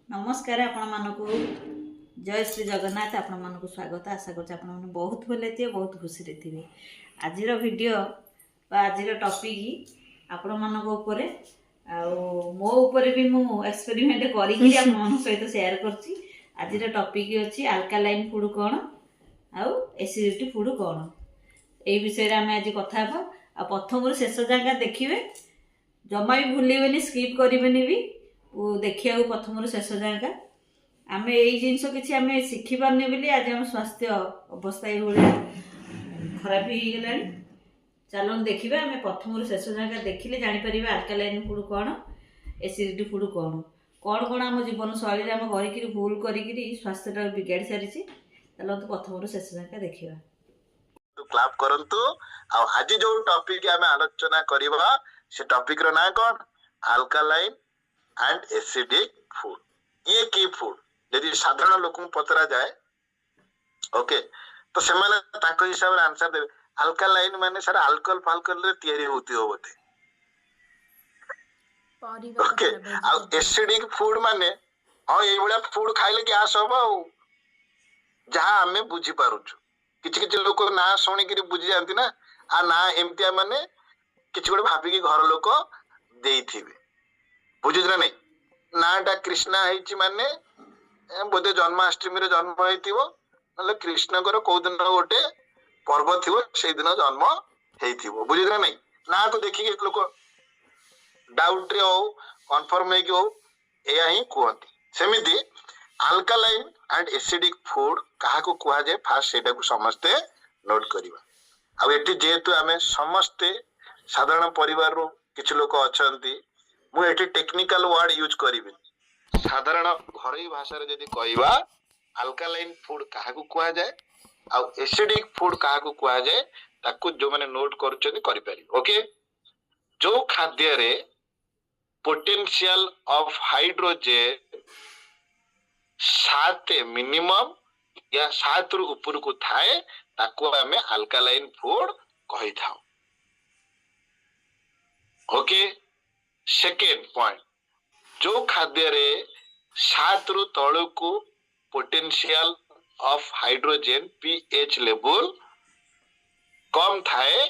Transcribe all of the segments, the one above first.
नमस्कार आपण जय श्री जगन्नाथ आपण स्वागत आशा कर बहुत भले थे बहुत खुशी थे। आज वीडियो आज टॉपिक आपण मानक मो ऊपर भी मु एक्सपेरिमेंट करी सहित शेयर करछि। आज टॉपिक अछि अल्कालाइन फूड कौन आउ एसिडिटी फूड कौन ए विषय आम आज कथा आ प्रथम शेष जगह देखिए जमा भी भूलें स्किप करेंगे भी देखिए प्रथम शेष जगह आम यही जिनस कि आम शिखिपारे बोली आज आम स्वास्थ्य अवस्था ये खराब हो गला। चलो देखा आम प्रथम शेष जगह देखिले जापर अल्कालाइन फूड कौन एसिडिटी फूड कौन कौन कौन आम जीवन शैली आम कर भूल कर स्वास्थ्य बिगाड़ी सारी। चलो प्रथम शेष जगह देखा क्लाप करंतु। आज जो टॉपिक आम आलोचना करबा से टॉपिक रो ना कौन अल्कालाइन एंड एसिडिक फूड। ये की फूड यदि साधारण लोक पचरा जाए ओके तो से हिसाब से आंसर देवे अल्कालाइन माने सर अल्कोहल फाल्कोहल रे तयारी होती हो बोते ओके। आ एसिडिक फूड माने हां ए बडा फूड खाइले गैस होबा जहां हमें बुझी पारुछु। किछि किछि लोक ना सुनी कि बुझी जानती ना आ ना एमतिया माने किछि गोटे भाबी कि घर लोक देइथिबे बुझुछ ना नहीं। नाटा कृष्णा हेछि माने बोधे जन्माष्टमी रे जन्म हेतिबो नले कृष्णकर को दिन गोटे पर्व थिबो से दिन जन्म हेतिबो बुझुछ ना नहीं। ना तो देखि के लोक डाउट रे हो कंफर्म हे कि हो एया ही कहती। सेमिति अल्कालाइन एंड एसिडिक फूड कहा को कहा जाए फास्ट सेटा को समस्ते नोट करिबा। आ एठी जेतु आमे समस्ते साधारण परिवार रो किछ लोक अछंती मु एठी टेक्निकल वर्ड यूज करिबे साधारण घरोई भाषा रे जदी कहबा अल्कालाइन फूड कहा को कहा जाए आ एसिडिक फूड कहा को कहा जाए ताकू जो माने नोट करूचनी करि पारि। ओके जो खाद्य रे पोटेंशियल ऑफ हाइड्रोजन 7 मिनिमम या 7 रु ऊपर को थाए ताकू हमें अल्कालाइन फूड कहि थाउ। ओके सेकेंड पॉइंट जो खाद्य रे 7 रु तळु को potential of hydrogen pH level कम थाए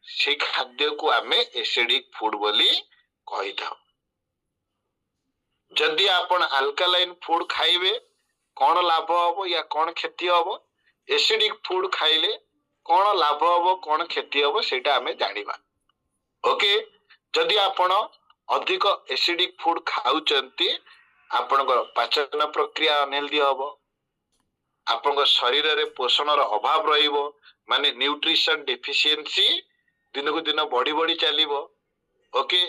से खाद्य को हमें एसिडिक फूड बोली कहि थाउ। जदि आपण अल्कालाइन फूड खाइबे कौन लाभ हबो या कौन क्षति हबो एसिडिक फूड खाइले कौन लाभ हबो कौन क्षति हबो सेटा हमें जानिबा। ओके जदि आपण अधिक एसिडिक फूड खाउचंती आपनकर पाचन प्रक्रिया अनहेल्दी हबो आपनकर शरीर रे पोषण रो अभाव रहिबो माने न्यूट्रिशन डेफिशिएंसी दिन को दिन बढ़ी बढ़ी चलिबो। ओके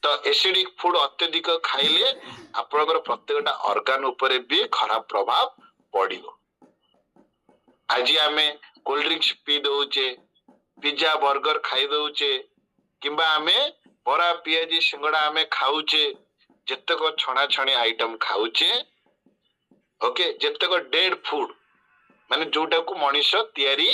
तो एसिडिक फूड अत्यधिक खाइले आपनकर प्रत्येकटा ऑर्गन ऊपर भी खराब प्रभाव पड़िबो। आज आमे कोल्ड ड्रिंक्स पी दउचे पिज्जा बर्गर खाई दउचे किंबा आमे बरा पियाजी सिंगड़ा आमे खाउचे जत्तक छणा छणी आइटम खाउचे ओके जत्तक डेड फूड माने जोटा को मनुष्य तयारी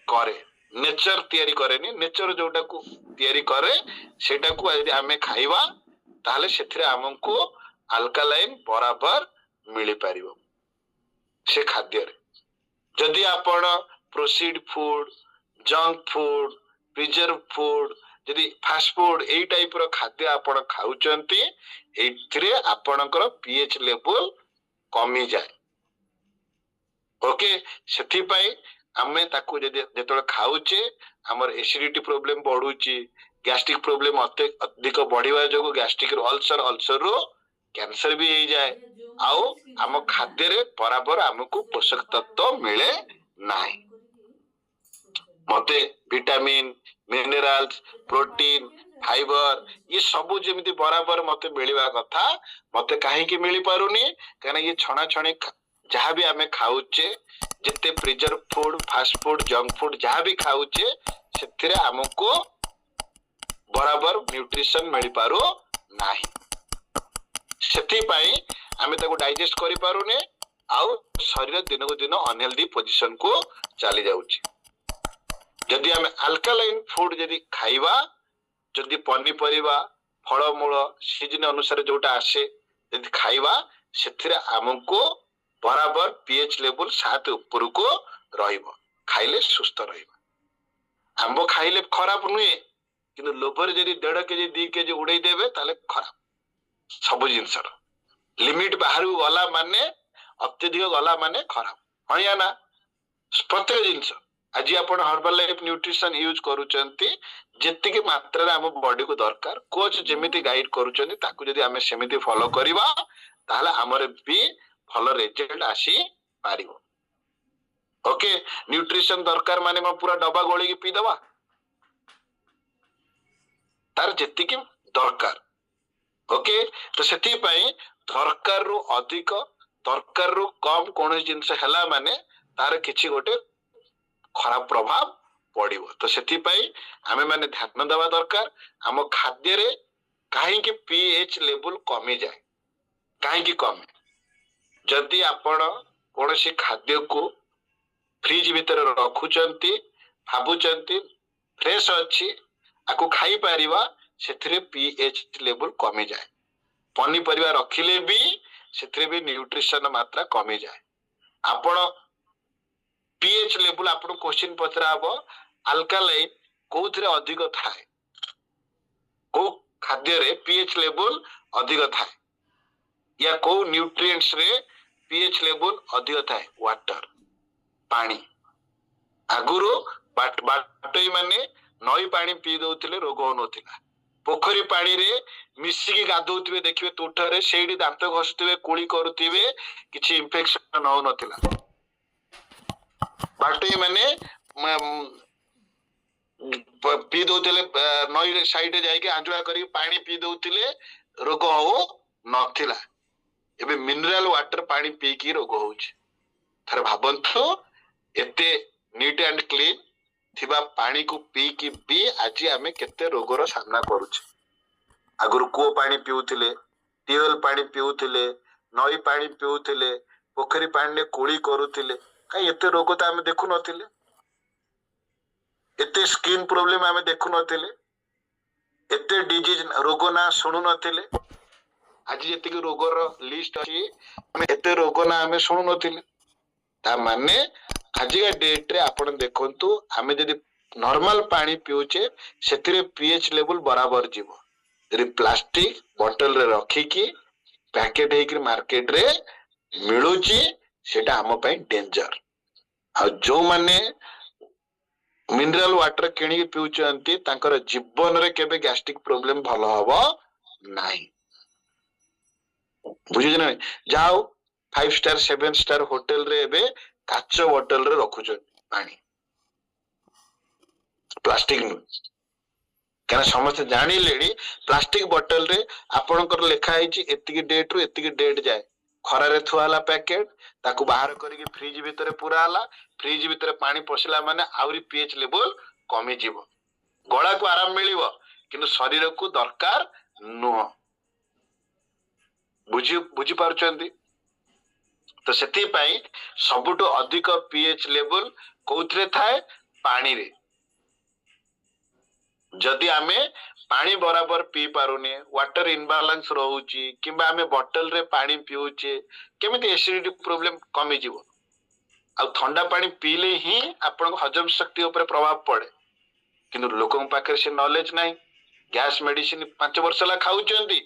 करे नेचर तयारी करेनी नेचर जोटा को तयारी करे सेटा को यदि आमे खाइबा ताले सेथिरे हमको अल्कालाइन बराबर मिली पारिबो से खाद्य रे। जदि आपण proceed food junk food preserve food जदि फास्ट फूड एई टाइप रो खाद्य आपण खाउचंती एथिरे आपणकर पीएच लेवल कमी जाए। ओके सेथि पई आमे ताकू जदि जेतोळ खाउचे हमर एसिडिटी प्रॉब्लम बढ़ुची गैस्ट्रिक प्रॉब्लम अधिक बढ़िवा जोगो गैस्ट्रिक अल्सर अल्सर रो कैंसर भी हो जाए आउ आम खाद्य रे बराबर हमको पोषक तत्व मिले नाही। मते विटामिन मिनरल्स प्रोटीन फाइबर ये सब जेमिति बराबर मते मिलवा कथा मते काहे की मिली पारुनी काना ये छणा छणी जहाँ भी आमे खाउचे जिते preserve food fast food junk food जहाँ भी खाउचे सेथिरे हमको बराबर न्यूट्रिशन मिली पारो नाही। सेथि पई आमे ताको डाइजेस्ट करि पारुने आउ शरीर दिन को दिन अनहेल्दी पोजीशन को चली जाउची। जदि आमे अल्कालाइन फूड जदि खाइबा जदि पनी परिबा फल मूल सीजन अनुसार जोटा आसे ଯଦି ଖାଇବା ସେଥିରେ ଆମକୁ बराबर पीएच लेवल 7 उपरको रहिबो खाइले सुस्थ रहिबो। आंबो खाइले खराब नुहे किंतु लोभर जदि 1.5 केजी 2 केजी उड़ाई देबे ताले खराब। सब जिनसर लिमिट बाहर गला माने अत्यधिक गला माने खराब हाँ या ना। प्रत्येक जिनस आज आपण हर्बल लाइफ न्यूट्रिशन यूज करूचंती जेतिके मात्रा रे हम बॉडी को दरकार कोच जेमिति गाइड करूचंती ताकू जदि हमें सेमिति फॉलो करिबा ताहले हमर भी भल रिजल्ट आसी पारिबो। ओके न्यूट्रिशन दरकार माने म पूरा डब्बा गोली की पी दबा तार जेतिके दरकार। ओके तो सेति पई दरकार रु अधिक दरकार रु कम कोन जिंस हला माने तार किछि गोटे खराब प्रभाव पड़िबो। तो सेति पई आमे माने ध्यान देवा दरकार हम खाद्य रे काहे कि पीएच लेवल कमी जाए काहे कि कमे जदि आपण कोनोसी खाद्य को फ्रिज भीतर रखुचंती भाबुचंती फ्रेश अछि आको खाई परिबा सेथिरे पीएच लेवल कमी जाए। पनी परिबा रखिले भी सेथिरे भी न्यूट्रिशन मात्रा कमी जाए। आपण पीएच लेवल आपण क्वेश्चन पचरा हबो अल्कालाइन कोउथरे अधिक थाए को खाद्य रे पीएच लेवल अधिक थाए या को न्यूट्रिएंट्स रे पीएच लेवल अधिक थाए वाटर पानी आगुरो बाटई माने नई पानी पी दउथिले रोग होनथिला पोखरी पानी रे मिसिकी गाधौथिबे देखिबे तुठरे सेडी दांत घसुथिबे कुली करूथिबे किछि इन्फेक्शन होनथिला बाटई माने पी दउथिले नई साइड रे जाई के आंजुळा करी पानी पी दउथिले रोग हो नथिला एबे मिनरल वाटर पानी पी की रोग होउछ। थरे भाबंतु एते नीट एंड क्लीन थिबा पानी को पी की भी आज आमे केते रोगर सामना करूछ। आगुर को पानी पिउथिले ट्यूबवेल पानी पिउथिले नई पानी पिउथिले पोखरी पानी ने कोली करूथिले काई एते रोग त आमे देखु नथिले एते स्किन प्रॉब्लम आमे देखु नथिले एते डिजीज रोग ना सुनु नथिले आज जेति के रोगर लिस्ट अछि आमे एते रोग ना आमे सुनु नथिले ता माने आज का डेट रे आपण देखंतु आमे जदि नॉर्मल पानी पिउचे सेतिरे पीएच लेवल बराबर जीवो यदि प्लास्टिक बोतल रे रखी की पैकेट हे कि मार्केट रे मिलुची सेटा हम पई डेंजर। आ जो माने मिनरल वाटर किणी पिउचंती तांकर जीवन रे केबे गैस्ट्रिक प्रॉब्लम भलो हबो नाही बुझिज ना जाओ 5 स्टार 7 स्टार होटल रे एबे काच बोतल रे रखुचन पानी प्लास्टिक नु कना समस्त जानि लेडी प्लास्टिक बोतल रे आपनकर लेखा आइची एतिकी डेट रु एतिकी डेट जाए खरा रे थुआला पैकेट ताकू बाहर करी फ्रिज भीतर पूरा आला फ्रिज भीतर पानी पसिला माने आउरी पीएच लेवल कमी जीवो गळा को आराम मिलिबो किंतु शरीर को दरकार नुह बुझी पारुचंदी। तो सेति पई सबुटो अधिक पीएच लेवल कोउथरे थाए पानी रे जदि आमे पानी बराबर पी पारुने वाटर इनबैलेंस रहउची किबा आमे बोतल रे पानी पिउचे केमिति एसिडिटी प्रॉब्लम कमी जीवो आ ठंडा पानी पीले ही आपन हजम शक्ति ऊपर प्रभाव पड़े किंतु लोकन पाखे से नॉलेज नाही गैस मेडिसिन 5 वर्ष ला खाउचंती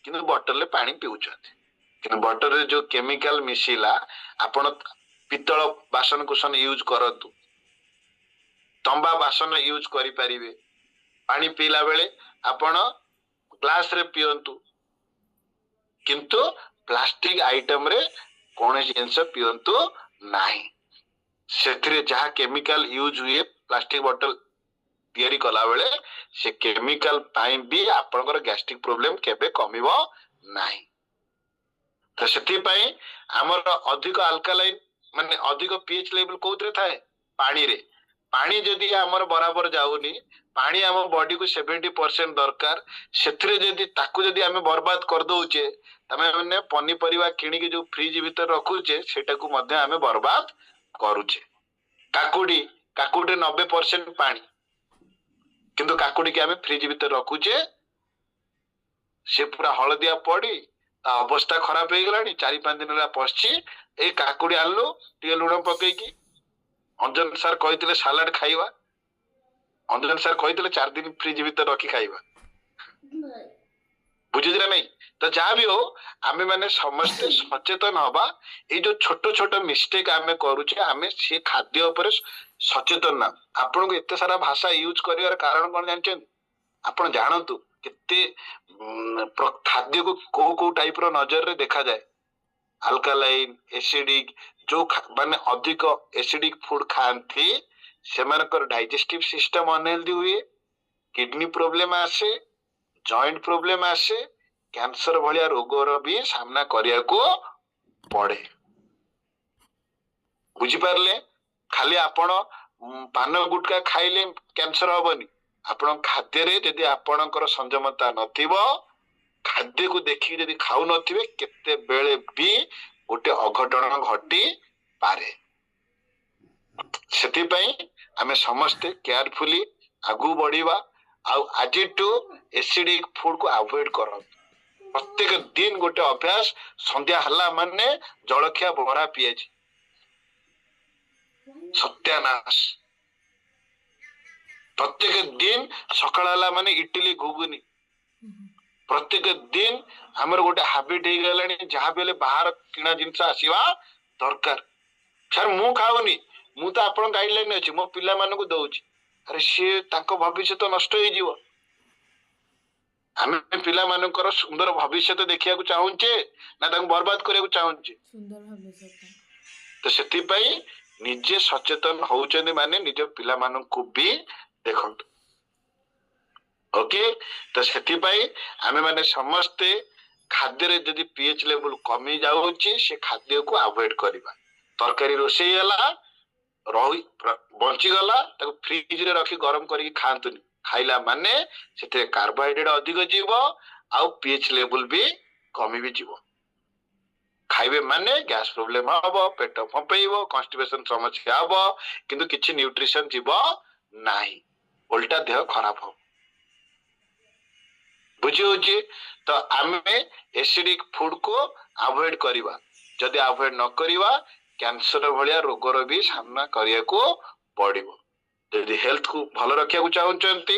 किंतु बोतल रे पानी पिउचंती किंतु बोतल रे जो केमिकल मिसिला आपन पितल बासन कुसन यूज करतु तंबा बासन यूज करि परिबे पानी पीला बेले आपण ग्लास रे पियंतु किंतु प्लास्टिक आइटम रे कोन जिंस पियंतु नाही सेथिरे जहा केमिकल यूज हुए प्लास्टिक बोतल तयारी कला बेले से केमिकल पाई भी आपनकर गैस्ट्रिक प्रॉब्लम केबे कमिबो नाही। तो सेति पई हमर अधिक अल्कालाइन माने अधिक पीएच लेवल कोथरे थाए पानी रे पानी जदि हमर बराबर जाउनी पानी हम बॉडी को 70% दरकार सेथिरे जदि ताकू जदि हमें बर्बाद कर दउचे तमे माने पनी परिवा किणी के जो फ्रिज भीतर रखुचे सेटा को मध्ये हमें बर्बाद करूचे। काकुडी 90% पानी किंतु काकुडी के हमें फ्रिज भीतर रखुचे से पूरा हळदिया पड़ी ତା ଅବସ୍ଥା ଖରାପ ହେଇଗଲାଣି 4-5 ଦିନ ହେଲା ପଶିଛି। ଏଇ କାକୁଡି ଆଣିଲୁ ଟିକେ ଲୁଣ ପକେଇକି, ଅଞ୍ଜନ ସାର୍ କହିଥିଲେ ସାଲାଡ ଖାଇବା, ଅଞ୍ଜନ ସାର୍ କହିଥିଲେ 4 ଦିନ ଫ୍ରିଜ ଭିତରେ ରଖି ଖାଇବା, ବୁଝୁଛି ନା ନାଇଁ? ତ ଯାହା ବି ହଉ ଆମେ ମାନେ ସମସ୍ତେ ସଚେତନ ହବା। ଏଇ ଯୋଉ ଛୋଟ ଛୋଟ ମିଷ୍ଟେକ ଆମେ କରୁଛେ, ଆମେ ସେ ଖାଦ୍ୟ ଉପରେ ସଚେତନ ନା। ଆପଣଙ୍କୁ ଏତେ ସାରା ଭାଷା ୟୁଜ କରିବାର କାରଣ କଣ ଜାଣିଛନ୍ତି? ଆପଣ ଜାଣନ୍ତୁ କେତେ ଖାଦ୍ୟକୁ କୋଉ କୋଉ ଟାଇପ ର ନଜରରେ ଦେଖାଯାଏ। ଆଲକାଲାଇନ, ଏସିଡିକ, ଯୋଉ ମାନେ ଅଧିକ ଏସିଡିକ ଫୁଡ ଖାଆନ୍ତି ସେମାନଙ୍କର ଡାଇଜେଷ୍ଟିଭ ସିଷ୍ଟମ ଅନହେଲ୍ଦି ହୁଏ, କିଡନୀ ପ୍ରୋବ୍ଲେମ ଆସେ, ଜଏଣ୍ଟ ପ୍ରୋବ୍ଲେମ ଆସେ, କ୍ୟାନ୍ସର ଭଳିଆ ରୋଗର ବି ସାମ୍ନା କରିବାକୁ ପଡେ। ବୁଝିପାରିଲେ? ଖାଲି ଆପଣ ପାନ ଗୁଟକା ଖାଇଲେ କ୍ୟାନ୍ସର ହବନି। ଆପଣଙ୍କ ଖାଦ୍ୟରେ ଯଦି ଆପଣଙ୍କର ସଂଯମତା ନଥିବ, ଖାଦ୍ୟକୁ ଦେଖିକି ଯଦି ଖାଉନଥିବେ, କେତେବେଳେ ବି ଗୋଟେ ଅଘଟଣ ଘଟି ପାରେ। ସେଥିପାଇଁ ଆମେ ସମସ୍ତେ କେୟାରଫୁଲି ଆଗକୁ ବଢିବା। ଆଉ ଆଜିଠୁ ଏସିଡିକ ଫୁଡ କୁ ଆଭଏଡ କରନ୍ତୁ। ପ୍ରତ୍ୟେକ ଦିନ ଗୋଟେ ଅଭ୍ୟାସ, ସନ୍ଧ୍ୟା ହେଲା ମାନେ ଜଳଖିଆ ବରା ପିଆଜି, ସତ୍ୟାନାଶ। ପ୍ରତ୍ୟେକ ଦିନ ସକାଳ ହେଲା ମାନେ ଇଟିଲି ଘୁଗୁନି। ପ୍ରତ୍ୟେକ ଦିନ ଆମର ଗୋଟେ ହାବିଟ ହେଇଗଲାଣି, ଯାହା ବି ହେଲେ ବାହାର କିଣା ଜିନିଷ ଆସିବା ଦରକାର। ସାର୍ ମୁଁ ଖାଉନି, ମୁଁ ତ ଆପଣଙ୍କ ଗାଇଡଲାଇନ ଅଛି, ମୋ ପିଲାମାନଙ୍କୁ ଦଉଛି। ଆରେ ସିଏ ତାଙ୍କ ଭବିଷ୍ୟତ ନଷ୍ଟ ହେଇଯିବ। ଆମେ ପିଲାମାନଙ୍କର ସୁନ୍ଦର ଭବିଷ୍ୟତ ଦେଖିବାକୁ ଚାହୁଁଛେ ନା ତାଙ୍କୁ ବର୍ବାଦ କରିବାକୁ ଚାହୁଁଛେ? ସୁନ୍ଦର ଭବିଷ୍ୟତ। ତ ସେଥିପାଇଁ ନିଜେ ସଚେତନ ହଉଛନ୍ତି ମାନେ ନିଜ ପିଲାମାନଙ୍କୁ ବି ଦେଖନ୍ତୁ। ଓକେ, ତ ସେଥିପାଇଁ ଆମେ ମାନେ ସମସ୍ତେ ଖାଦ୍ୟରେ ଯଦି ପିଏଚ୍ ଲେବୁଲ କମି ଯାଉଛି, ସେ ଖାଦ୍ୟକୁ ଆଭଏଡ କରିବା। ତରକାରୀ ରୋଷେଇ ହେଲା, ବଞ୍ଚିଗଲା, ତାକୁ ଫ୍ରିଜ ରେ ରଖି ଗରମ କରିକି ଖାଆନ୍ତୁନି। ଖାଇଲା ମାନେ ସେଥିରେ କାର୍ବୋହାଇଡ୍ରେଟ ଅଧିକ ଯିବ, ଆଉ ପିଏଚ୍ ଲେବୁଲ ବି କମି ବି ଯିବ। ଖାଇବେ ମାନେ ଗ୍ୟାସ ପ୍ରୋବ୍ଲେମ ହବ, ପେଟ ଫମ୍ପେଇବ, କନଷ୍ଟିପେସନ ସମସ୍ୟା ହବ, କିନ୍ତୁ କିଛି ନ୍ୟୁଟ୍ରିସନ ଯିବ ନାହିଁ, ଓଲଟା ଦେହ ଖରାପ ହବ। ବୁଝି ହଉଛି? ତ ଆମେ ଏସିଡିକ ଫୁଡ କୁ ଆଭଏଡ କରିବା। ଯଦି ଆଭଏଡ ନ କରିବା, କ୍ୟାନ୍ସର ଭଳିଆ ରୋଗର ବି ସାମ୍ନା କରିବାକୁ ପଡିବ। ଯଦି ହେଲ୍ଥ କୁ ଭଲ ରଖିବାକୁ ଚାହୁଁଛନ୍ତି,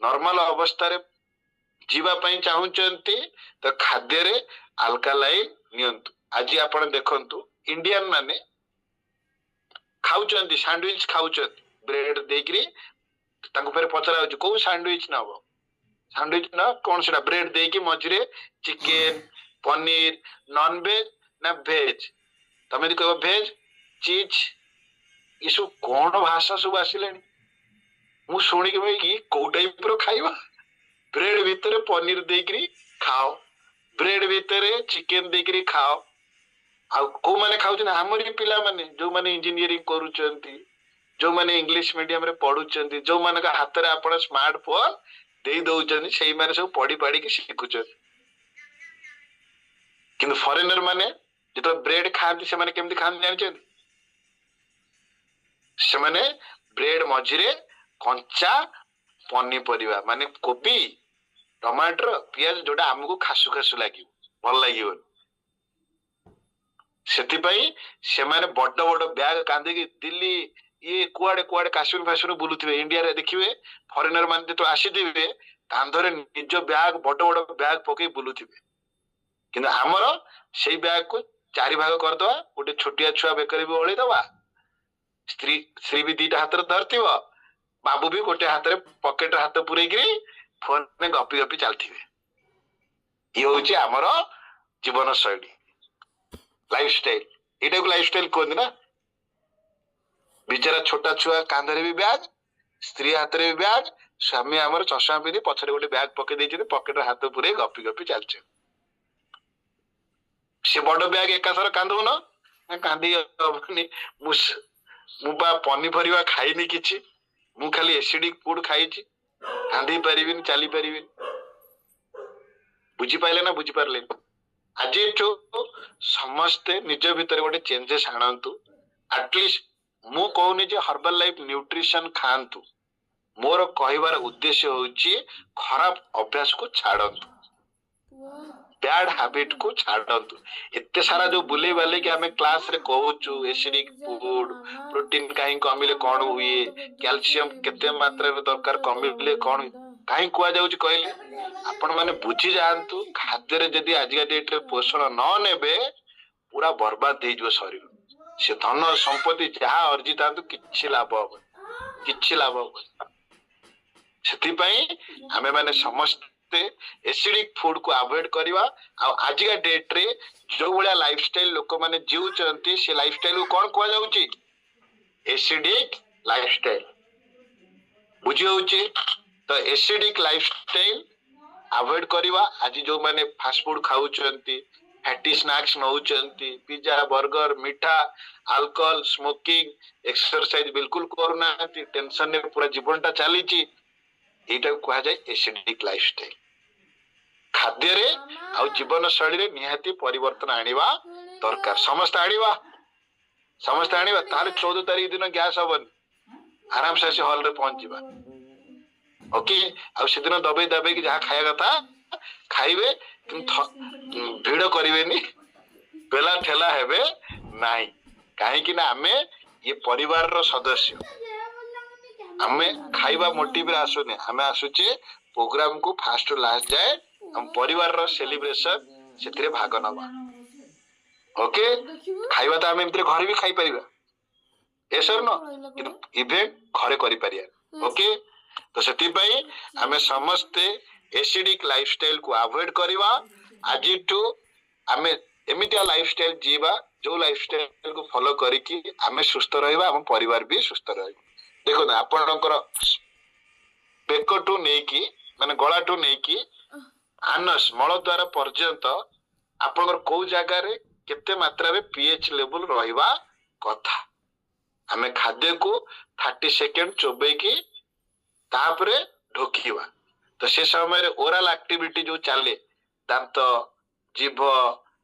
ନର୍ମାଲ ଅବସ୍ଥାରେ ଯିବା ପାଇଁ ଚାହୁଁଛନ୍ତି, ତ ଖାଦ୍ୟରେ ଆଲକାଲାଇନ ନିଅନ୍ତୁ। ଆଜି ଆପଣ ଦେଖନ୍ତୁ, ଇଣ୍ଡିଆନ ମାନେ ଖାଉଛନ୍ତି ସାଣ୍ଡୱିଚ, ଖାଉଛନ୍ତି ବ୍ରେଡ ଦେଇକିରି। ତାଙ୍କୁ ଫେରେ ପଚରା ହଉଛି କୋଉ ସାଣ୍ଡୱିଚ ନବ? ସାଣ୍ଡୱିଚ ନା କଣ ସେଟା? ବ୍ରେଡ ଦେଇକି ମଝିରେ ଚିକେନ, ପନିର, ନନ ଭେଜ ନା ଭେଜ? ତମେ ଯଦି କହିବ ଭେଜ, ଚିଜ, ଏସବୁ କଣ ଭାଷା ସବୁ ଆସିଲାଣି? ମୁଁ ଶୁଣିକି ଭାଇ ଇଏ କୋଉ ଟାଇପ ର ଖାଇବା? ବ୍ରେଡ ଭିତରେ ପନିର ଦେଇକିରି ଖାଅ, ବ୍ରେଡ ଭିତରେ ଚିକେନ ଦେଇକିରି ଖାଅ। ଆଉ କୋଉମାନେ ଖାଉଛନ୍ତି? ଆମରି ପିଲାମାନେ, ଯୋଉମାନେ ଇଞ୍ଜିନିୟରିଂ କରୁଛନ୍ତି, ଯୋଉମାନେ ଇଂଲିଶ ମିଡିୟମ ରେ ପଢୁଛନ୍ତି, ଯୋଉମାନଙ୍କ ହାତରେ ଆପଣ ସ୍ମାର୍ଟ ଫୋନ ଦେଇ ଦଉଛନ୍ତି, ସେଇମାନେ ସବୁ ପଢି ପାଢିକି ଶିଖୁଛନ୍ତି। କିନ୍ତୁ ଫରେନର ମାନେ ଯେତେବେଳେ ବ୍ରେଡ ଖାଆନ୍ତି, ସେମାନେ କେମିତି ଖାଆନ୍ତି ଜାଣିଛନ୍ତି? ସେମାନେ ବ୍ରେଡ ମଝିରେ କଞ୍ଚା ପନିପରିବା ମାନେ କୋବି, ଟମାଟର, ପିଆଜ, ଯୋଉଟା ଆମକୁ ଖାସୁ ଖାସୁ ଲାଗିବ, ଭଲ ଲାଗିବନି। ସେଥିପାଇଁ ସେମାନେ ବଡ ବଡ ବ୍ୟାଗ କାନ୍ଦିକି ଦିଲ୍ଲୀ ଇଏ କୁଆଡେ କୁଆଡେ କାଶ୍ମୀର ଫାଶ୍ମୀର ବୁଲୁଥିବେ। ଇଣ୍ଡିଆରେ ଦେଖିବେ ଫରେନର ମାନେ ଯେତେବେଳେ ଆସିଥିବେ, କାନ୍ଧରେ ନିଜ ବ୍ୟାଗ, ବଡ ବଡ ବ୍ୟାଗ ପକେଇ ବୁଲୁଥିବେ। କିନ୍ତୁ ଆମର ସେଇ ବ୍ୟାଗକୁ 4 ଭାଗ କରିଦବା, ଗୋଟେ ଛୋଟିଆ ଛୁଆ ବେକରେ ବି ଓଳେଇଦବା, ସ୍ତ୍ରୀ ବି 2ଟା ହାତରେ ଧରିଥିବ, ବାବୁ ବି ଗୋଟେ ହାତରେ ପକେଟରେ ହାତ ପୁରେଇକିରି ଫୋନରେ ଗପି ଗପି ଚାଲିଥିବେ। ଇଏ ହଉଛି ଆମର ଜୀବନ ଶୈଳୀ, ଲାଇଫଷ୍ଟାଇଲ। ଏଇଟାକୁ ଲାଇଫଷ୍ଟାଇଲ କୁହନ୍ତି ନା। ବିଚାରା ଛୋଟା ଛୁଆ କାନ୍ଧରେ ବି ବ୍ୟାଗ, ସ୍ତ୍ରୀ ହାତରେ ବି ବ୍ୟାଗ, ସ୍ୱାମୀ ଆମର ଚଷମା ପିନ୍ଧି ପଛରେ ଗୋଟେ ବ୍ୟାଗ ପକେଇ ଦେଇଛନ୍ତି, ପକେଟରେ ହାତ ପୁରେଇ ଗପି ଗପି ଚାଲିଛନ୍ତି। ସେ ବଡ ବ୍ୟାଗ ଏକାଥର କାନ୍ଧଉନ ନା କାନ୍ଦି ହବନି। ମୁଁ ବା ପନିପରିବା ଖାଇନି କିଛି, ମୁଁ ଖାଲି ଏସିଡିକ ଫୁଡ ଖାଇଛି, କାନ୍ଦି ପାରିବିନି, ଚାଲି ପାରିବିନି। ବୁଝିପାଇଲେ ନା ବୁଝିପାରିଲେନି? ଆଜିଠୁ ସମସ୍ତେ ନିଜ ଭିତରେ ଗୋଟେ ଚେଞ୍ଜେସ ଆଣନ୍ତୁ। ଆଟଲିଷ୍ଟ ମୁଁ କହୁନି ଯେ ହର୍ବାଲ ଲାଇଫ ନ୍ୟୁଟ୍ରିସନ ଖାଆନ୍ତୁ, ମୋର କହିବାର ଉଦ୍ଦେଶ୍ୟ ହଉଛି ଖରାପ ଅଭ୍ୟାସକୁ ଛାଡନ୍ତୁ। बैड हैबिट को छाड़ନ୍ତୁ एते सारा जो बुले वाले कि हमें क्लास रे कहूचु एसिडिक फूड प्रोटीन काहे कमिले कोन हुए कैल्शियम केते मात्रा रे दरकार कमिले कोन काहे कुआ जाउची कहले आपण माने बुझी जानतु खाद्य रे यदि आज का डेट रे पोषण न नेबे पूरा बर्बाद हो जो शरीर से धन संपत्ति जहाँ अर्जित किछि लाभ हो किछि लाभ हो से आमे माने समस्त एसिडिक फूड को अवॉइड करवा आज का डेट रे जो बड़ा लाइफस्टाइल लोक माने जीउचंती से लाइफस्टाइल को कोन कहवा जाउची एसिडिक लाइफस्टाइल बुझी होउची तो एसिडिक लाइफस्टाइल अवॉइड करवा आज जो माने फास्ट फूड खाउचंती फैटी स्नैक्स नउचंती पिज्जा बर्गर मीठा अल्कोहल स्मोकिंग एक्सरसाइज बिल्कुल करूना टेंशन ने पूरा जीवनटा चलीची एटा कहा जाए एसिडिक लाइफस्टाइल खाद्य रे आ जीवन शैली रे निहाती परिवर्तन आनिबा दरकार समस्त आनिबा तार 14 तारीख दिन गैस हबन आराम से हॉल रे पहुंच जिबा ओके आ से दिन दबे दबे कि जहा खाया कथा खाइबे भीड़ करिवेनी पेला ठेला हेबे नाही काहे कि ना हमें ये परिवार रो सदस्य हमें खाइबा मोटिव रे आसुने हमें आसुचे प्रोग्राम को फास्ट लास्ट जाए हम परिवार रो सेलिब्रेशन सेतिरे भाग नबा ओके खाइबा तो हमें घर भी खाई परिबा एसर न इवेंट घरे करि परिया ओके तो सेति पई हमें समस्त एसिडिक लाइफस्टाइल को अवॉइड करवा आज टू हमें एमितिया लाइफस्टाइल जीवा जो लाइफस्टाइल को फॉलो करिकी हमें सुस्थ रहबा हम परिवार भी सुस्थ रहबा देखो ना आपनकर पेक टू नेकी माने गला टू नेकी आनस मल द्वारा पर्यंत आपनकर को जगह रे केते मात्रा रे पीएच लेवल रहबा कथा हमें खाद्य को 30 सेकंड चोबे की तापरे ढोकीवा तो से समय रे ओरल एक्टिविटी जो चले दांत जीभ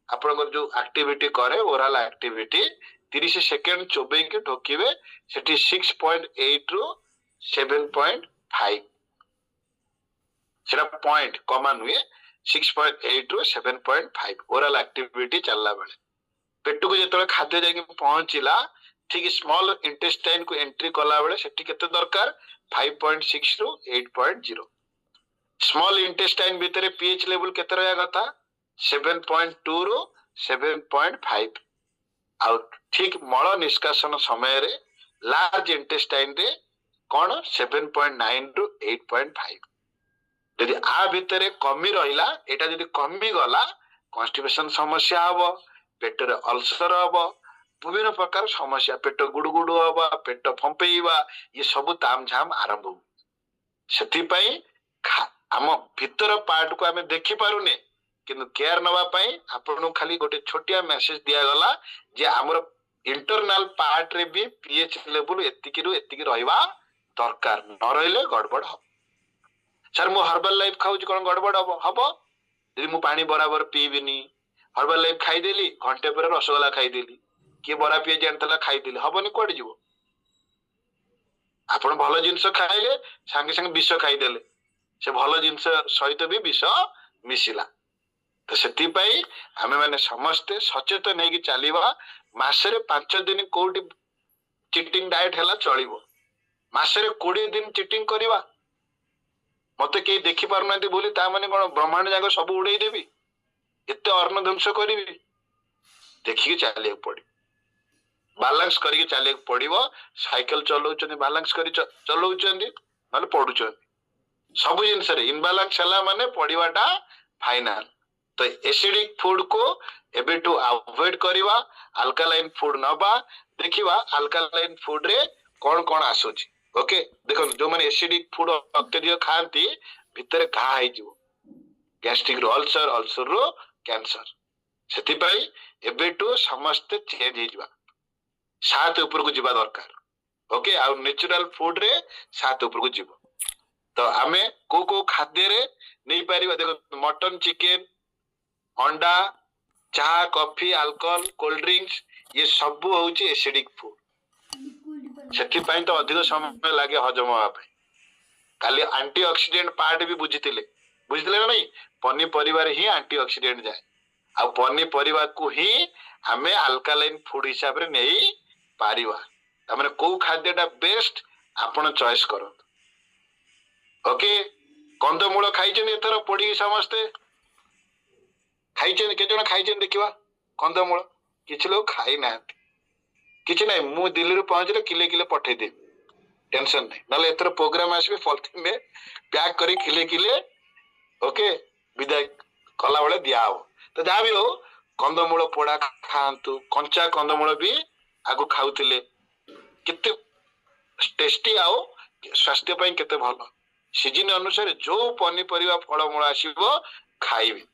आपनकर जो एक्टिविटी करे ओरल एक्टिविटी 30 सेकंड चोबे के ढोकीबे सेठी 6.8 रु 7.5 सेटा पॉइंट कॉमन हुए 6.8 रु 7.5 ओरल एक्टिविटी चलला बेले पेट को जेतले खाद्य जाके पहुंचिला ठीक स्मॉल इंटेस्टाइन को एंट्री कला बेले सेठी केते दरकार 5.6 रु 8.0 स्मॉल इंटेस्टाइन भीतर पीएच लेवल केते रहया कथा 7.2 रु 7.5 आउट ठीक मल निष्कासन समय रे लार्ज इंटेस्टाइन रे कोन 7.9 रु 8.5 यदि आ भीतर कमी रहिला एटा यदि कमी गला कॉन्स्टिपेशन समस्या हबो पेट रे अल्सर हबो विभिन्न प्रकार समस्या पेट गुडुगुडु हबो पेट फंपेइबा ये सब तामझाम आरंभ हो सेति पई आम भीतर पार्ट को हमें देखि पारुने किंतु केयर नवा पई आपन खाली गोटे छोटिया मेसेज दिया गला जे हमर इंटरनल पार्ट रे भी पीएच लेवल एतिकी रु एतिकी रहइबा दरकार न रहिले गड़बड़ हो सर मु हर्बल लाइफ खाउची कोन गड़बड़ हबो यदि मु पानी बराबर पीबिनी हर्बल लाइफ खाई देली घंटे पर रसगोला खाई देली के बरा पिए जानतला खाई देली हबनी कोड जीवो आपण भलो जिंस खाइले संगे संगे विष खाई देले से भलो जिंस सहित भी विष मिसिला तो सेति पई हमें माने समस्त सचेतन हेकी चलीबा मासरे 5 दिन कोठी चिटिंग डाइट हैला चलिबो मासरे 20 दिन चिटिंग करिवा मते के देखि पारनांती बोली ता माने कोन ब्रह्मांड जाको सब उड़ेई देबी एते अर्ण ध्वंस करिवि देखि के चले पड़ी बैलेंस करिके चले पड़िबो साइकिल चलाउचनी बैलेंस करी चलाउचनी माने पडुचनी सब जिंस रे इनबैलेंस हला माने पड़िबाटा फाइनल तो एसिडिक फूड को एबे टू अवॉइड करवा अल्कालाइन फूड नबा देखिबा अल्कालाइन फूड रे कोन कोन आसुची ओके देखो जो माने एसिडिक फूड अत्यधिक खांती भितर घा है जीवो गैस्ट्रिक रो अल्सर रो कैंसर सेति पई एबे टू समस्त चेंज हे जीवा सात ऊपर को जीवा दरकार ओके आ नेचुरल फूड रे सात ऊपर को जीवो तो आमे को खाद्य रे नहीं पारिबा देखो मटन चिकन अंडा चाह कॉफी अल्कोहल कोल्ड ड्रिंक्स ये सब होउची एसिडिक फूड सेति पई तो अधिक समय लागे हजम होआ पे खाली एंटीऑक्सीडेंट पार्ट भी बुझितिले बुझिले ना नहीं पनीपरिया ही एंटीऑक्सीडेंट जाए आ पनीपरिया को ही आमे अल्कालाइन फूड हिसाब रे नहीं पारिबा तमने को खाद्यटा बेस्ट आपण चॉइस करो ओके कंदमूल खाइछन एथर पड़ी समस्ते खाइछन केजन खाइछन देखिबा कंदमूल किछ लोग खाइ ना किछ नै मु दिल्ली रो पहुंचले किले किले पठे दे टेंशन नहीं नाले एथर प्रोग्राम आसबे पॉलिथीन में पैक करी किले किले ओके विदाई कला बेले दिया हो तो जहाँ भी हो कंदमूल पोड़ा खातु कंचा कंदमूल भी आगु खाऊले केते टेस्टी आओ स्वास्थ्य ପାଇଁ केते भलो सीजन अनुसार जो पनीपरिया फलमूल आसीबो खाइबे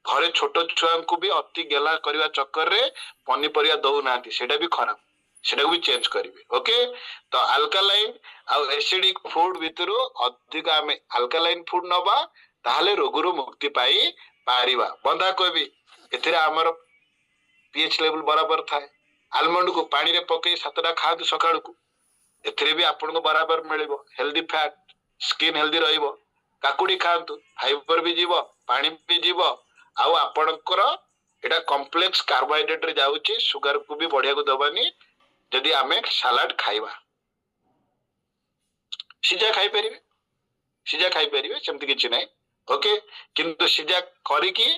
घरे छोट छुआ को भी अति गेला करवा चक्कर रे पनीपरिया दउ नांती सेटा भी खराब सेटा भी चेंज करिवे ओके तो अल्कालाइन आ एसिडिक फूड भितरु अधिक आमे अल्कालाइन फूड नबा ताहले रोगरु मुक्ति पाई पारिबा बंधा कोबी एथिरे हमर पीएच लेवल बराबर थाए आलमंड को पानी रे पके सातटा खादु सकाळ को एथिरे भी आपन को बराबर मिलिबो हेल्दी फैट स्किन हेल्दी रहिबो काकुडी खांतु फाइबर भी जीवो पानी भी जीवो आउ आपनकर एटा कॉम्प्लेक्स कार्बोहाइड्रेट रे जाउची सुगर को भी बढ़िया को दबानी जदि आमे सलाड खाइबा सिजा खाई परिबे सेमति किछ नै ओके किंतु सिजा करी की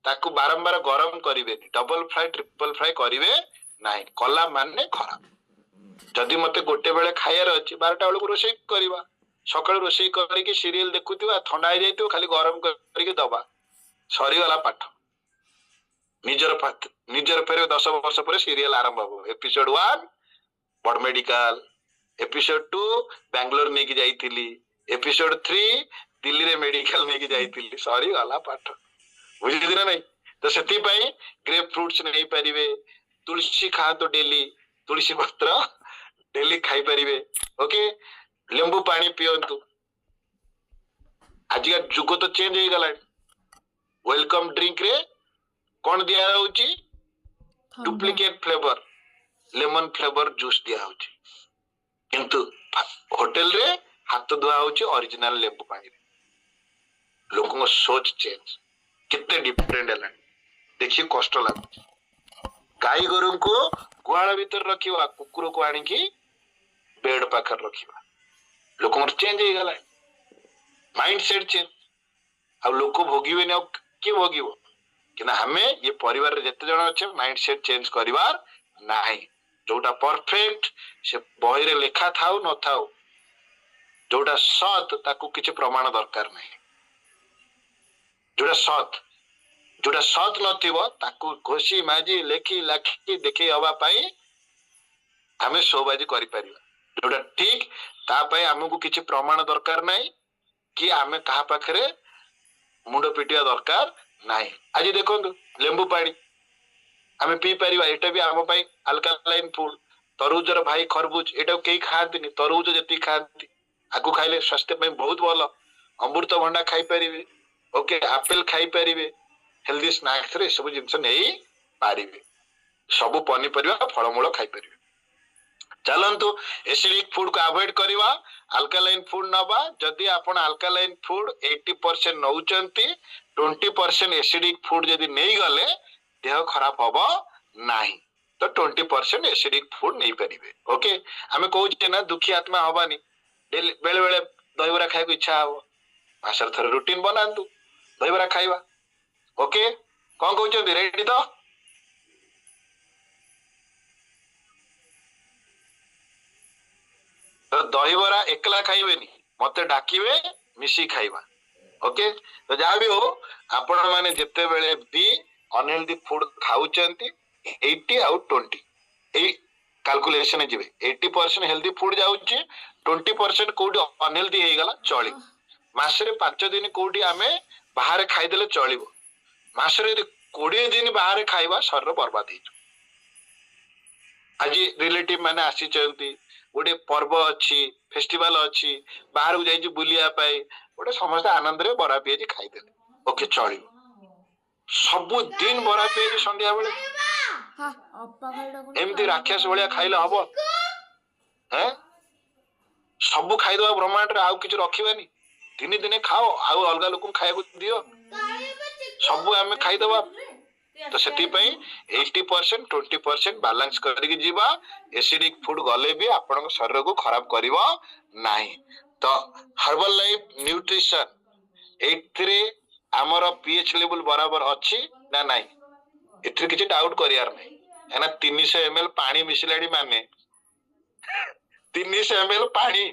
ताकू बारंबार गरम करिवे डबल फ्राई ट्रिपल फ्राई करिवे नाही कला माने खराब जदि मते गोटे बेले खायर अछि 12टा बेले रोषेई करबा सकाळ रोषेई करी की सीरियल देखुतिबा ठंडा हो जाइतो खाली गरम करी की दबा सरी वाला पाठ निजर फेर 10 वर्ष पर सीरियल आरंभ हो एपिसोड 1 बड़ मेडिकल एपिसोड 2 बेंगलोर ने की जाईतिली एपिसोड 3 दिल्ली रे मेडिकल ने की जाईतिली सरी वाला पाठ बुझिदिन ना नहीं तो सेति पई ग्रेप फ्रूट्स नहीं परिवे तुलसी खा तो डेली तुलसी पत्र डेली खाई परिवे ओके लेंबू पानी पियंतु आज का जुग तो चेंज हो गला वेलकम ड्रिंक रे कौन दिया होची duplicate flavour lemon flavour juice दिया होची किंतु होटल रे हाथ धुआ होची ओरिजिनल लेंबू पानी रे लोगों को सोच चेंज कितने डिफरेंट है देखिए कष्ट लगुच गाई गोरु को गुहाल भीतर रखा कुकुर को आनिकी बेड पाखर रखा लोक चेंज हो गला माइंड सेट चेंज आ लोक भोगिबे न किए भोगिबो कि ना हमें ये परिवार रे जते जण अच्छे माइंड सेट चेंज करिवार नाही जोटा परफेक्ट से बही रे लेखा थाउ न थाउ जोटा सत ताकू किछि प्रमाण दरकार नाही जोटा सत नथिबो ताकू घोषी माजी लेखी लाखी देखि हवा पाई हमें सोबाजी करि परिबा जोटा ठीक ता पाई हमकु किछि प्रमाण दरकार नाही कि आमे कहा पाखरे मुंड पिटिया दरकार नाही आज देखंतु लेंबू पानी आमे पी परिबा एटा भी आम पाई अल्कालाइन फूड तरबूजर भाई खरबूज एटा केही खांतिनी तरबूज जति खांती आकु खाइले स्वास्थ्य पे बहुत भलो अमृतभंडा खाई परिबे ओके एप्पल खाई परिबे हेल्दी स्नैक्स रे सब जिंस नहीं पारिबे सब पनीपरिया फलमूल खाई परिबे चलंतु एसिडिक फूड को अवॉइड करवा अल्कालाइन फूड नबा जदि आपण अल्कालाइन फूड 80% नउचंती 20% एसिडिक फूड जदि नहीं गले देह खराब हबो नाही तो 20% एसिडिक फूड नहीं परिबे ओके हमें कहूचे ना दुखी आत्मा हबानी बेले बेले दहीबरा खाए को इच्छा हो मासर थर रूटीन बनांतु दहीबरा खाइबा ओके कौन कहउचंती रेडी तो दहीबरा एकला खाइबेनी मते डाकिबे मिसी खाइबा ओके तो जहाँ भी हो आपण माने जेते बेले भी अनहेल्दी फूड खाउचंती 80 आउट 20 ए कैलकुलेशन जिवे 80% हेल्दी फूड जाउची 20% कोडी अनहेल्दी हे गला चली मासरे 5 दिन कोडी आमे बाहर खाइ देले चलिबो मासरे 20 दिन बाहर खाइबा शरीर बर्बाद हे आज रिलेटिव माने आसी चंती गोटे पर्व अच्छी फेस्टिवल अच्छी बाहर को जाइए बुलिया पाए गोटे समस्त आनंद रे बरा पियाजी खाइदेले ओके चलिबो सबु दिन बरा पियाजी संध्या बेले एमती राक्षस भलिया खाइले हबो हैं सबु खाइदवा ब्रह्मांड रे आउ किछ रखिबानी ତିନି ଦିନେ ଖାଅ ଆଉ ଅଲଗା ଲୋକଙ୍କୁ ଖାଇବାକୁ ଦିଅ ସବୁ ଆମେ ଖାଇଦବା ତ ସେଥିପାଇଁ 80% 20% ବାଲାନ୍ସ କରିକି ଯିବା ଏସିଡିକ ଫୁଡ ଗଲେ ବି ଆପଣଙ୍କ ଶରୀରକୁ ଖରାପ କରିବ ନାହିଁ ତ ହର୍ବାଲ ଲାଇଫ ନ୍ୟୁଟ୍ରିସନ ଏଥିରେ ଆମର pH ଲେବୁଲ ବରାବର ଅଛି ନା ନାହିଁ ଏଥିରେ କିଛି ଡାଉଟ କରିବାର ନାହିଁ କାହିଁକିନା 300 ml ପାଣି ମିଶିଲାଣି ମାନେ 300 ml ପାଣି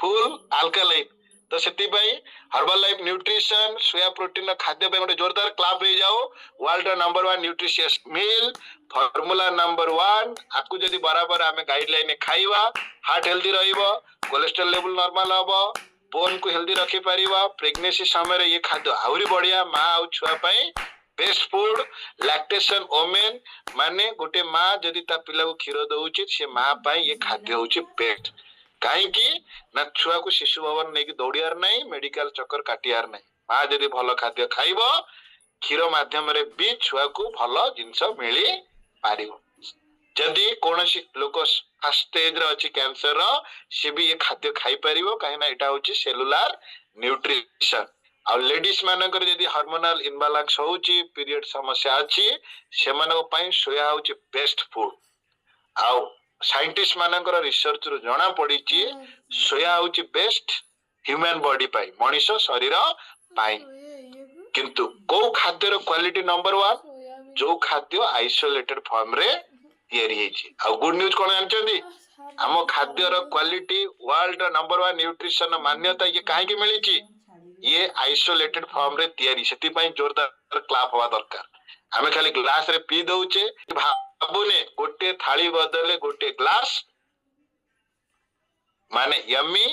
ଫୁଲ ଆଲକାଲାଇନ୍ ତ ସେଥିପାଇଁ Herbalife nutrition soya protein ଖାଦ୍ୟ ପାଇଁ ଗୋଟେ ଜୋରଦାର କ୍ଲାପ ହେଇଯାଉ world number 1 nutritious meal formula number 1 ଆକୁ ଯଦି ବରାବର ଆମେ ଗାଇଡଲାଇନ ଖାଇବା ହାର୍ଟ ହେଲ୍ଦି ରହିବ କୋଲେଷ୍ଟ୍ରଲ ଲେବୁଲ ନର୍ମାଲ ହବ ବୋନ୍ କୁ ହେଲ୍ଦି ରଖିପାରିବା ପ୍ରେଗନେନ୍ସି ସମୟରେ ଇଏ ଖାଦ୍ୟ ଆହୁରି ବଢିଆ ମା ଆଉ ଛୁଆ ପାଇଁ ବେଷ୍ଟ ଫୁଡ ଲାକ୍ଟେସନ ଓମେନ୍ ମାନେ ଗୋଟେ ମା ଯଦି ତା ପିଲାକୁ କ୍ଷୀର ଦଉଛି ସେ ମା ପାଇଁ ଇଏ ଖାଦ୍ୟ ହଉଛି ବେଷ୍ଟ କାହିଁକି ନା ଛୁଆକୁ ଶିଶୁ ଭବନ ନେଇକି ଦୌଡ଼ିବାର ନାହିଁ ମେଡିକାଲ ଚକ୍କର କାଟିବାର ନାହିଁ ମା ଯଦି ଭଲ ଖାଦ୍ୟ ଖାଇବ କ୍ଷୀର ମାଧ୍ୟମରେ ବି ଛୁଆକୁ ଭଲ ଜିନିଷ ମିଳି ପାରିବ ଯଦି କୌଣସି ଲୋକ ଫାଷ୍ଟ ଷ୍ଟେଜରେ ଅଛି କ୍ୟାନ୍ସର ସେ ବି ଏ ଖାଦ୍ୟ ଖାଇପାରିବ କାହିଁକି ନା ଏଇଟା ହଉଛି ସେଲୁଲାର ନ୍ୟୁଟ୍ରିସନ ଆଉ ଲେଡିଜ ମାନଙ୍କର ଯଦି ହରମୋନାଲ ଇନବାଲାନ୍ସ ହଉଛି ପିରିୟଡ ସମସ୍ୟା ଅଛି ସେମାନଙ୍କ ପାଇଁ ସୋୟା ହଉଛି ବେଷ୍ଟ ଫୁଡ ଆଉ ସାଇଣ୍ଟିଷ୍ଟ ମାନଙ୍କର ରିସର୍ଚ୍ଚ ରୁ ଜଣା ପଡିଛି ସୋୟା ହଉଛି ବେଷ୍ଟ ହ୍ୟୁମାନ ବଡି ପାଇଁ ମଣିଷ ଶରୀର ପାଇଁ କିନ୍ତୁ କୋଉ ଖାଦ୍ୟର କ୍ୱାଲିଟି ନମ୍ବର 1 ଯୋଉ ଖାଦ୍ୟ ଆଇସୋଲେଟେଡ ଫର୍ମ ରେ ତିଆରି ହେଇଛି ଆଉ ଗୁଡ ନ୍ୟୁଜ କଣ ଜାଣିଛନ୍ତି ଆମ ଖାଦ୍ୟର କ୍ୱାଲିଟି ୱାର୍ଲଡ ନମ୍ବର 1 ନ୍ୟୁଟ୍ରିସନ ମାନ୍ୟତା ଇଏ କାହିଁକି ମିଳିଛି ଇଏ ଆଇସୋଲେଟେଡ ଫର୍ମ ରେ ତିଆରି ସେଥିପାଇଁ ଜୋରଦାର କ୍ଲାପ ହବା ଦରକାର ଆମେ ଖାଲି ଗ୍ଲାସ ରେ ପିଇ ଦଉଛେ ଭାବୁନେ ଗୋଟେ ଥାଳି ବଦଳରେ ଗୋଟେ ଗ୍ଲାସ ମାନେ ୟମି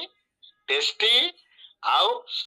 ଟେଷ୍ଟି ଆଉ